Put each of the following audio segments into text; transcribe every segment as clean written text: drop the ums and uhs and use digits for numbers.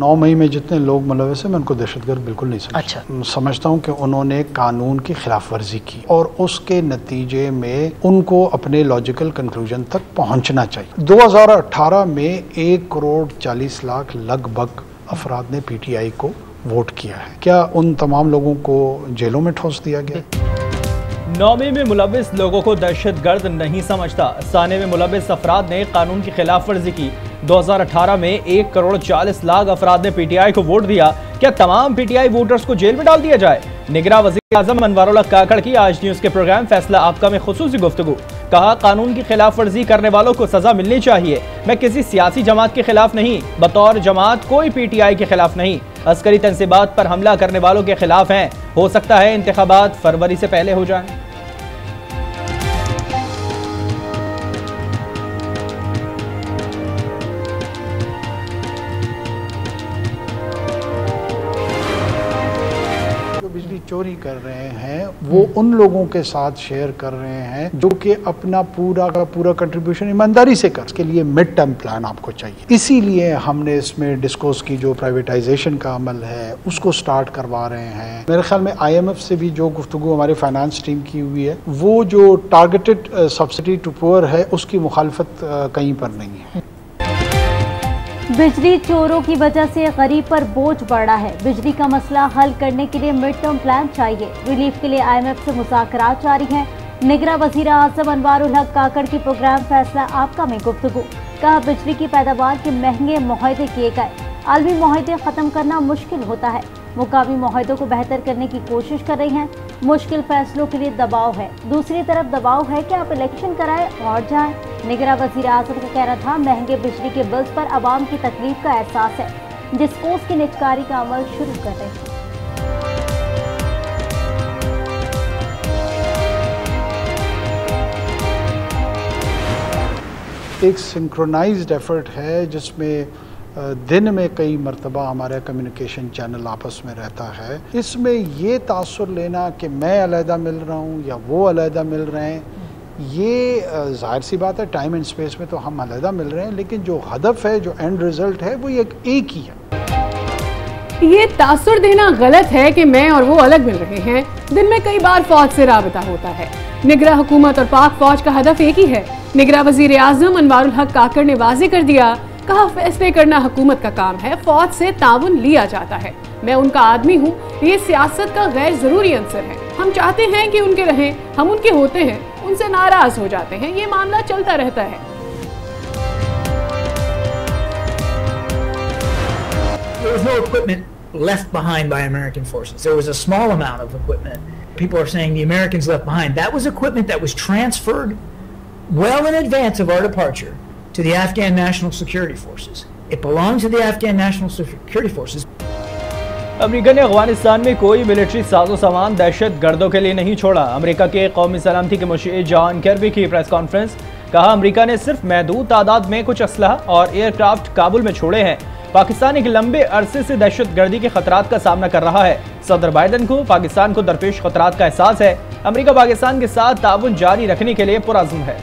9 मई में जितने लोग मुलविस हैं मैं उनको दहशतगर्द बिल्कुल नहीं समझता। अच्छा। समझता हूँ कि उन्होंने कानून की खिलाफ वर्जी की और उसके नतीजे में उनको अपने लॉजिकल कंक्लूजन तक पहुँचना चाहिए। 2018 में 1,40,00,000 लगभग अफराद ने PTI को वोट किया है। क्या उन तमाम लोगों को जेलों में ठोस दिया गया? 9 मई में मुलविस लोगों को दहशतगर्द नहीं समझता। साने में मुलविस अफराद ने कानून की खिलाफ वर्जी की। 2018 में 1,40,00,000 अफराद ने PTI को वोट दिया। क्या तमाम PTI वोटर्स को जेल में डाल दिया जाए? निगरां वज़ीर आज़म अनवारुल हक काकड़ की आज न्यूज़ के प्रोग्राम फैसला आपका में खुसूसी गुफ्तगू। कहा, कानून की खिलाफ वर्जी करने वालों को सजा मिलनी चाहिए। मैं किसी सियासी जमात के खिलाफ नहीं, बतौर जमात कोई PTI के खिलाफ नहीं, अस्करी तंसीबात पर हमला करने वालों के खिलाफ हैं। हो सकता है इंतखाबात फरवरी से पहले हो जाएं। चोरी कर रहे हैं वो उन लोगों के साथ शेयर कर रहे हैं जो कि अपना पूरा का पूरा कंट्रीब्यूशन ईमानदारी से कर। इसके लिए मिड टर्म प्लान आपको चाहिए। इसीलिए हमने इसमें डिस्कोस की जो प्राइवेटाइजेशन का अमल है उसको स्टार्ट करवा रहे हैं। मेरे ख्याल में IMF से भी जो गुफ्तगू हमारे फाइनेंस टीम की हुई है वो जो टारगेटेड सब्सिडी टू पुअर है उसकी मुखालफत कहीं पर नहीं है। बिजली चोरों की वजह से गरीब पर बोझ बढ़ रहा है। बिजली का मसला हल करने के लिए मिड टर्म प्लान चाहिए। रिलीफ के लिए IMF से मुज़ाकरात जारी हैं। निगरां वज़ीर आज़म अनवारुल हक काकड़ की प्रोग्राम फैसला आपका में गुफ्तगू। कहा, बिजली की पैदावार के महंगे मुआहदे किए गए। आलमी मुआहदे ख़त्म करना मुश्किल होता है। मुकामी मुआहदों को बेहतर करने की कोशिश कर रही हैं। मुश्किल फैसलों के लिए दबाव है। दूसरी तरफ दबाव है कि आप इलेक्शन कराएं और जाएं। निगरां वज़ीर आज़म का कहना था, महंगे बिजली के बिल्स पर आवाम की तकलीफ का एहसास है। डिस्कोस की निटकारी का अमल शुरू कर रहे हैं। एक सिंक्रोनाइज्ड एफर्ट है जिसमें दिन में कई मरतबा हमारा कम्युनिकेशन चैनल आपस में रहता है। इसमें ये तासुर लेना कि मैं अलहदा मिल रहा हूँ या वो अलहदा मिल रहे हैं, ये जाहिर सी बात है टाइम एंड स्पेस में तो हम अलहदा मिल रहे हैं, लेकिन जो हदफ है, जो एंड रिजल्ट है वो एक ही है। ये तासुर देना गलत है कि मैं और वो अलग मिल रहे हैं। दिन में कई बार फौज से राबता होता है। निगरां हुकूमत और पाक फौज का हदफ एक ही है। निगरां वज़ीर आज़म अनवारुल हक काकड़ ने वाज़ेह कर दिया। कहा, फैसले करना हुकूमत का काम है, फौज से ताउन लिया जाता है। मैं उनका आदमी हूँ। ये सियासत का गैर जरूरी अंसर है। हम चाहते हैं कि उनके रहें, हम उनके होते हैं, उनसे नाराज हो जाते हैं। ये मामला चलता रहता है। There was no equipment left behind by American forces. There was a small amount of equipment. People are saying the Americans left behind. That was equipment that was transferred well in advance of our departure to the Afghan National Security Forces. It belonged to the Afghan National Security Forces. America ने अफगानिस्तान में कोई military साजो सामान दहशत गर्दों के लिए नहीं छोड़ा। अमेरिका के कौमी सलामती के मुशीर जॉन कर्बी की प्रेस कॉन्फ्रेंस। कहा, अमेरिका ने सिर्फ महदूद तादाद में कुछ असलहा और एयरक्राफ्ट काबुल में छोड़े हैं। पाकिस्तान एक लंबे अरसे से दहशत गर्दी के खतरात का सामना कर रहा है। सदर बाइडन को पाकिस्तान को दरपेश खतरात का एहसास है। अमेरिका पाकिस्तान के साथ ताउन जारी रखने के लिए पुरअज़्म है।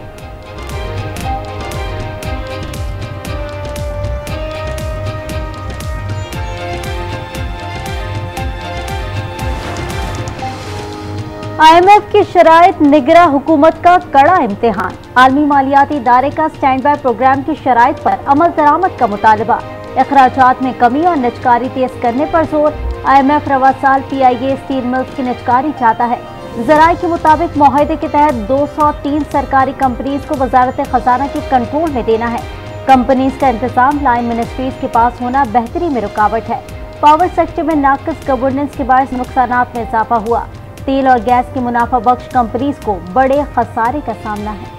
IMF की शराइत निगरां हुकूमत का कड़ा इम्तिहान। आलमी मालियाती इदारे का स्टैंड बाय प्रोग्राम की शराइत पर अमल दरामद का मुतालबा। अखराजात में कमी और निजकारी तेज करने पर जोर। IMF रवा साल PIA स्टील मिल्स की निजकारी चाहता है। ज़राए के मुताबिक मुआहदे के तहत 203 सरकारी कंपनीज को वजारत खजाना के कंट्रोल में देना है। कंपनीज का इंतजाम लाइन मिनिस्ट्रीज के पास होना बेहतरी में रुकावट है। पावर सेक्टर में नाक़िस गवर्नेंस के बायस नुकसानात में इजाफा हुआ। तेल और गैस की मुनाफा बख्श कंपनीज को बड़े खसारे का सामना है।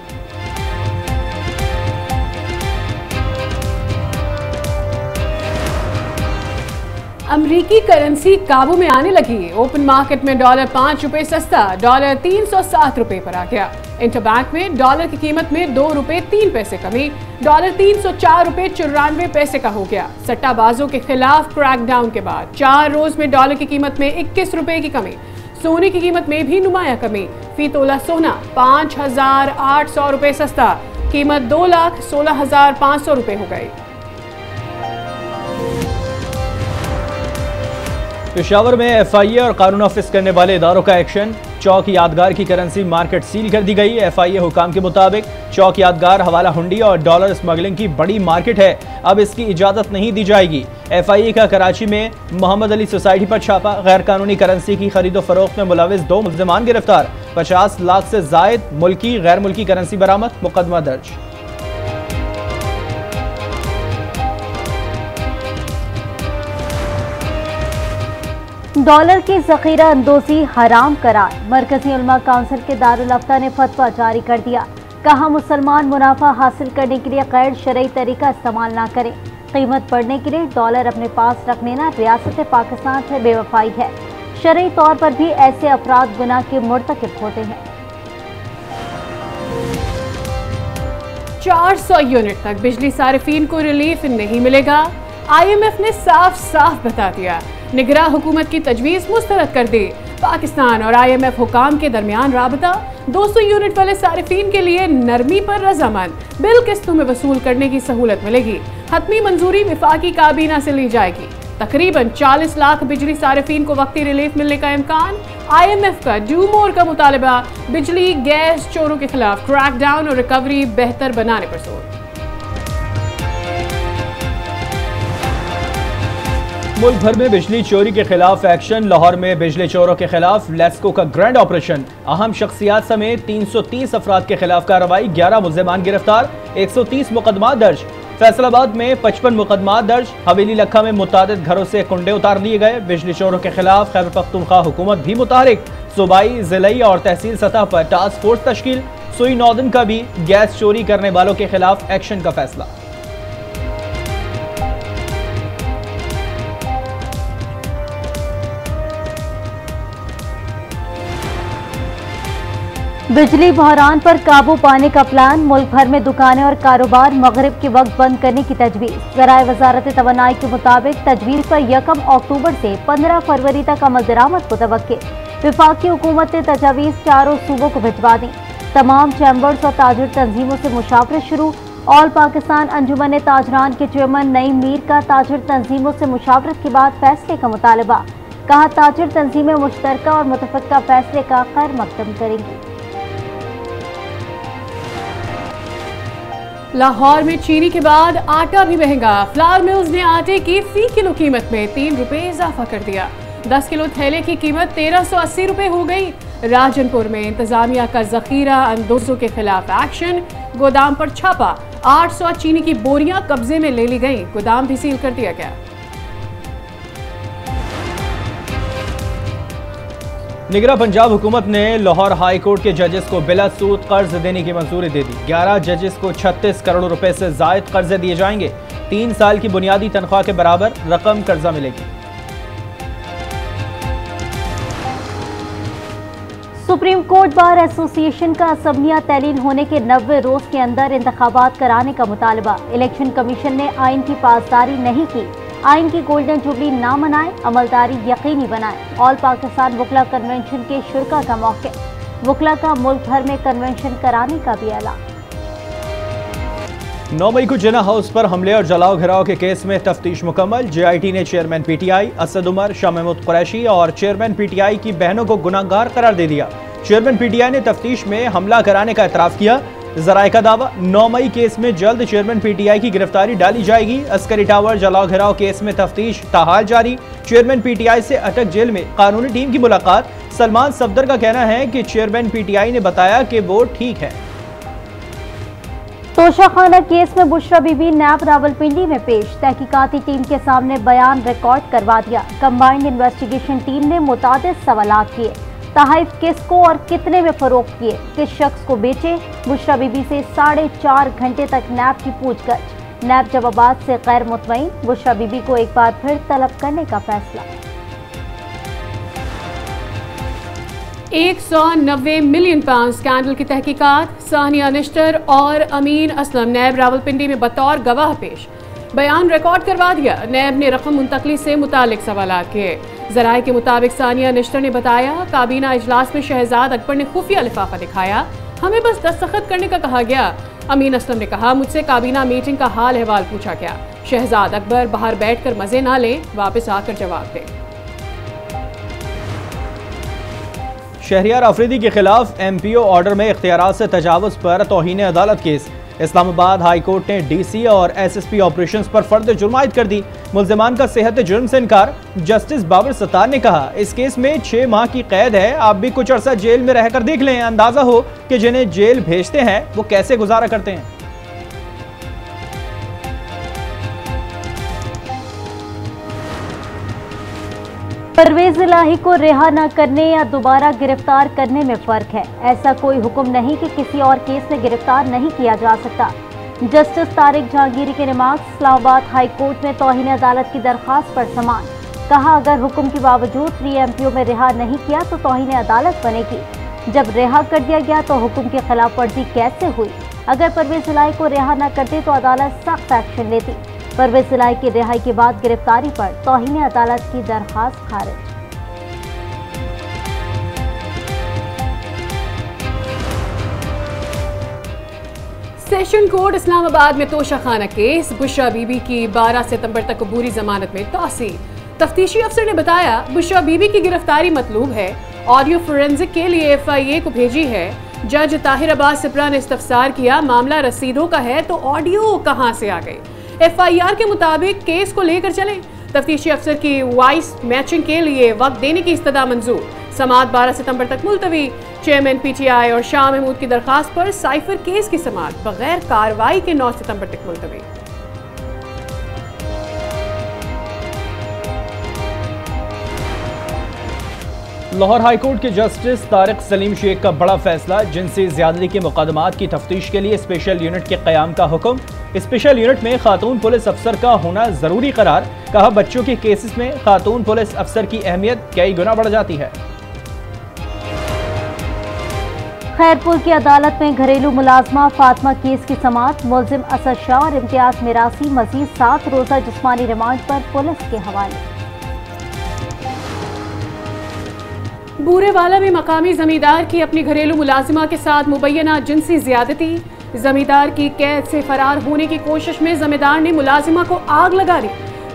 अमरीकी करेंसी काबू में आने लगी। ओपन मार्केट में डॉलर 5 रुपए सस्ता डॉलर 307 रुपए पर आ गया। इंटरबैंक में डॉलर की कीमत में 2 रुपए 3 पैसे कमी, डॉलर 304 रुपए 94 पैसे का हो गया। सट्टाबाजों के खिलाफ क्रैकडाउन के बाद 4 रोज में डॉलर की कीमत में 21 रुपए की कमी। सोने की कीमत में भी नुमाया कमी। फी तोला सोना 5,800 रुपए सस्ता, कीमत 2,16,500 रुपए हो गई। पेशावर में FIA और कानून नाफिज करने वाले इदारों का एक्शन। चौक यादगार की करेंसी मार्केट सील कर दी गई। FIA हुकाम के मुताबिक चौक यादगार हवाला हुंडी और डॉलर स्मगलिंग की बड़ी मार्केट है, अब इसकी इजाजत नहीं दी जाएगी। FIA का कराची में मोहम्मद अली सोसाइटी पर छापा। गैर कानूनी करेंसी की खरीदो फरोख्त में मुलविस 2 मुल्ज़िमान गिरफ्तार। 50 लाख से जायद मुल्की गैर मुल्की करेंसी बरामद, मुकदमा दर्ज। डॉलर की ज़ख़ीरा अंदोज़ी हराम करार। मरकजी उलमा काउंसिल के दारुल अफ्ता ने फतवा जारी कर दिया। कहा मुसलमान मुनाफा हासिल करने के लिए गैर शरई तरीका इस्तेमाल ना करें। कीमत बढ़ने के लिए डॉलर अपने पास रखने ना रियासत पाकिस्तान से बेवफाई है। शरई तौर पर भी ऐसे अफराद गुनाह के मुर्तकिब होते हैं। 400 यूनिट तक बिजली सारिफीन को रिलीफ नहीं मिलेगा। IMF ने साफ साफ बता दिया, निगरां हुकूमत की तजवीज़ मुस्तरद कर दी। पाकिस्तान और IMF हुकाम के दरमियान राबता। 200 यूनिट वाले सारिफीन के लिए नरमी पर रजामंद, बिल किस्तों में वसूल करने की सहूलत मिलेगी। हतमी मंजूरी विफाकी काबीना से ली जाएगी। तकरीबन 40 लाख बिजली सारिफीन को वक्ती रिलीफ मिलने का इम्कान। IMF का डू मोर का मुतालबा, बिजली गैस चोरों के खिलाफ क्रैकडाउन और रिकवरी बेहतर बनाने पर जोर। मुल्क भर में बिजली चोरी के खिलाफ एक्शन। लाहौर में बिजली चोरों के खिलाफ लेस्को का ग्रैंड ऑपरेशन। अहम शख्सियात समेत 330 अफराद के खिलाफ कार्रवाई। 11 मुल्ज़िमान गिरफ्तार, 130 मुकदमा दर्ज। फैसलाबाद में 55 मुकदमा दर्ज। हवेली लखा में मुतादिद घरों से कुंडे उतार लिए गए। बिजली चोरों के खिलाफ खैबर पख्तूनख्वा हुकूमत भी मुतहरिक। सूबाई, जिलाई और तहसील सतह पर टास्क फोर्स तश्कील। सुई नौदन का भी गैस चोरी करने वालों के खिलाफ एक्शन का फैसला। बिजली बहरान पर काबू पाने का प्लान। मुल्क भर में दुकानें और कारोबार मगरिब के वक्त बंद करने की तजवीज़। ज़राए वजारत तवानाई के मुताबिक तजवीज़ पर 1 अक्टूबर से 15 फरवरी तक अमल दरामद मुतवक्के। वफाकी हुकूमत ने तजावीज़ चारों सूबों को भिजवा दी। तमाम चैम्बर्स और ताजिर तंजीमों से मुशावरत शुरू। ऑल पाकिस्तान अंजुमन ताजरान के चेयरमैन नईम मीर का ताजिर तंजीमों से मुशावरत के बाद फैसले का मुतालबा। कहा ताजिर तंजीमें मुश्तरका और मुतफ़क्का फैसले का खैर मकदम करेंगी। लाहौर में चीनी के बाद आटा भी महंगा। फ्लावर मिल्स ने आटे की फी किलो कीमत में 3 रुपए इजाफा कर दिया। 10 किलो थैले की कीमत 1380 रुपए हो गई। राजनपुर में इंतजामिया का जखीरा अंदोजों के खिलाफ एक्शन। गोदाम पर छापा। 800 चीनी की बोरियां कब्जे में ले ली गई। गोदाम भी सील कर दिया गया। निगरां पंजाब हुकूमत ने लाहौर हाई कोर्ट के जजेस को बिला सूद कर्ज देने की मंजूरी दे दी। 11 जजेस को 36 करोड़ रुपए से जायद कर्जे दिए जाएंगे। 3 साल की बुनियादी तनख्वाह के बराबर रकम कर्जा मिलेगी। सुप्रीम कोर्ट बार एसोसिएशन का असम्बलियां तैलीन होने के 90 रोज के अंदर इंतखाबात कराने का मुतालबा। इलेक्शन कमीशन ने आइन की पासदारी नहीं की। आइन की गोल्डन जुबली ना मनाए, अमलदारी यकीनी बनाए। ऑल पाकिस्तान वकला कन्वेंशन के शुरा का मौके। वकला का मुल्क भर में कन्वेंशन कराने का भी ऐलान। 9 मई को जिना हाउस पर हमले और जलाओ घिराव के केस में तफ्तीश मुकम्मल। JIT ने चेयरमैन PTI असद उमर, शाह महमूद कुरैशी और चेयरमैन PTI की बहनों को गुनाहगार करार दे दिया। चेयरमैन PTI ने तफ्तीश में हमला कराने का एतराफ़ किया। ज़राए का दावा, 9 मई केस में जल्द चेयरमैन PTI की गिरफ्तारी डाली जाएगी। अस्करी टावर जलाओ घिराव केस में तफ्तीश ताहाल जारी। चेयरमैन PTI से अटक जेल में कानूनी टीम की मुलाकात। सलमान सफदर का कहना है कि चेयरमैन PTI ने बताया कि वो ठीक है। तोशाखाना केस में बुशरा बीबी नैब रावलपिंडी में पेश। तहकीकाती टीम के सामने बयान रिकॉर्ड करवा दिया। कंबाइंड इन्वेस्टिगेशन टीम ने मुतादिद सवालात किए। तहफ़ किसको और कितने में फरोख्त किए, किस शख्स को बेचे। बुशरा बीबी से 4.5 घंटे तक नैब की पूछगछ। नैब जवाबात से गैर मुतमईन। बुशरा बीबी को एक बार फिर तलब करने का फैसला। 190 मिलियन पाउंड स्कैंडल की तहकीकात। सानिया निश्तर और अमीन असलम नैब रावलपिंडी में बतौर गवाह पेश। बयान रिकॉर्ड करवा दिया। नैब ने रकम मुंतकली से मुतालिक सवालात किए। ज़राए के मुताबिक सानिया निश्तर ने बताया, काबीना इजलास में शहजाद अकबर ने खुफिया लिफाफा दिखाया, हमें बस दस्तखत करने का कहा गया। अमीन असलम ने कहा, मुझसे काबीना मीटिंग का हाल अहवाल पूछा गया। शहजाद अकबर बाहर बैठकर मजे ना ले, वापस आकर जवाब दे। शहरियार अफरीदी के खिलाफ MPO ऑर्डर में इख्तियारात से तजावुज़ पर तौहीन अदालत केस। इस्लामाबाद हाई कोर्ट ने DC और SSP ऑपरेशंस पर फर्द जुर्म आयद कर दी। मुल्ज़िमान का सेहत जुर्म से इनकार। जस्टिस बाबर सत्तार ने कहा, इस केस में 6 माह की कैद है, आप भी कुछ अरसा जेल में रहकर देख लें, अंदाजा हो कि जिन्हें जेल भेजते हैं वो कैसे गुजारा करते हैं। परवेज इलाही को रिहा न करने या दोबारा गिरफ्तार करने में फर्क है। ऐसा कोई हुक्म नहीं कि किसी और केस में गिरफ्तार नहीं किया जा सकता। जस्टिस तारिक जहांगीरी के रिमार्क्स इस्लामाबाद हाई कोर्ट में तौहीन अदालत की दरख्वास्त पर समान। कहा, अगर हुक्म के बावजूद 3 MPO में रिहा नहीं किया तो तौहीन अदालत बनेगी। जब रिहा कर दिया गया तो हुक्म की खिलाफ वर्जी कैसे हुई? अगर परवेज इलाही को रिहा न करते तो अदालत सख्त एक्शन लेती। परवेज इलाही की रिहाई के बाद गिरफ्तारी पर तौहीन अदालत की दरखास्त खारिज। सेशन कोर्ट इस्लामाबाद में तोशाखाना केस। बुशरा बीबी की 12 सितंबर तक अबूरी जमानत में तौसी। तफ्तीशी अफसर ने बताया, बुशरा बीबी की गिरफ्तारी मतलूब है। ऑडियो फोरेंसिक के लिए FIA को भेजी है। जज ताहिर अब्बास सिप्रा ने इस्तफसार किया, मामला रसीदों का है तो ऑडियो कहां से आ गए? FIR के मुताबिक केस को लेकर चले। तफ्तीशी अफसर की वॉइस मैचिंग के लिए वक्त देने की इस्तदा मंजूर। समाअत 12 सितंबर तक मुलतवी। चेयरमैन PTI और शाह महमूद की दरखास्त पर साइफर केस की समाअत बगैर कार्रवाई के 9 सितंबर तक मुलतवी। लाहौर हाई कोर्ट के जस्टिस तारिक सलीम शेख का बड़ा फैसला। जिनसी ज्यादती के मुकदमात की तफ्तीश के लिए स्पेशल यूनिट के क़याम का हुक्म। स्पेशल यूनिट में खातून पुलिस अफसर का होना जरूरी करार। कहा, बच्चों के केसेस में खातून पुलिस अफसर की अहमियत कई गुना बढ़ जाती है। खैरपुर की अदालत में घरेलू मुलाजमा फातिमा केस की समाअत। मुल्जिम असद शाह और इम्तियाज मिरासी मजीद 7 रोजा जिस्मानी रिमांड पर पुलिस के हवाले। बूरेवाला में मकामी जमींदार की अपनी घरेलू मुलाजिमा के साथ मुबैना जिनसी ज्यादती। जमींदार की कैद से फरार होने की कोशिश में जमींदार ने मुलाजिमा को आग लगा दी।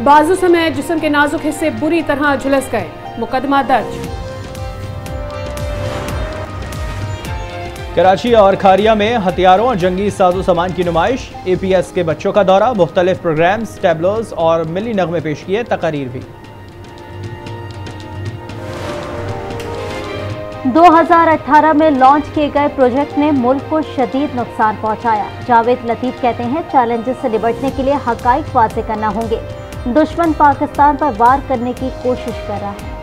बाजू समेत जिस्म के नाजुक हिस्से बुरी तरह झुलस गए। मुकदमा दर्ज। कराची और खारिया में हथियारों और जंगी साजो सामान की नुमाइश। APS के बच्चों का दौरा। मुख्तलिफ प्रोग्राम्स, टैबलोज और मिली नगमे पेश किए। तकारीर भी। 2018 में लॉन्च किए गए प्रोजेक्ट ने मुल्क को शदीद नुकसान पहुंचाया। जावेद लतीफ कहते हैं, चैलेंजेस से निपटने के लिए हकाइक वाज़े करना होंगे। दुश्मन पाकिस्तान पर वार करने की कोशिश कर रहा है।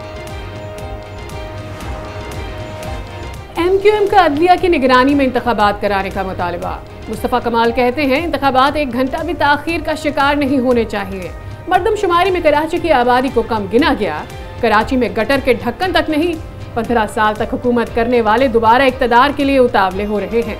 MQM का अदलिया की निगरानी में इंतखाबात कराने का मुतालबा। मुस्तफ़ा कमाल कहते हैं, इंतखाबात 1 घंटा भी ताखीर का शिकार नहीं होने चाहिए। मरदमशुमारी में कराची की आबादी को कम गिना गया। कराची में गटर के ढक्कन तक नहीं। 15 साल तक हुकूमत करने वाले दोबारा इक़्तिदार के लिए उतावले हो रहे हैं।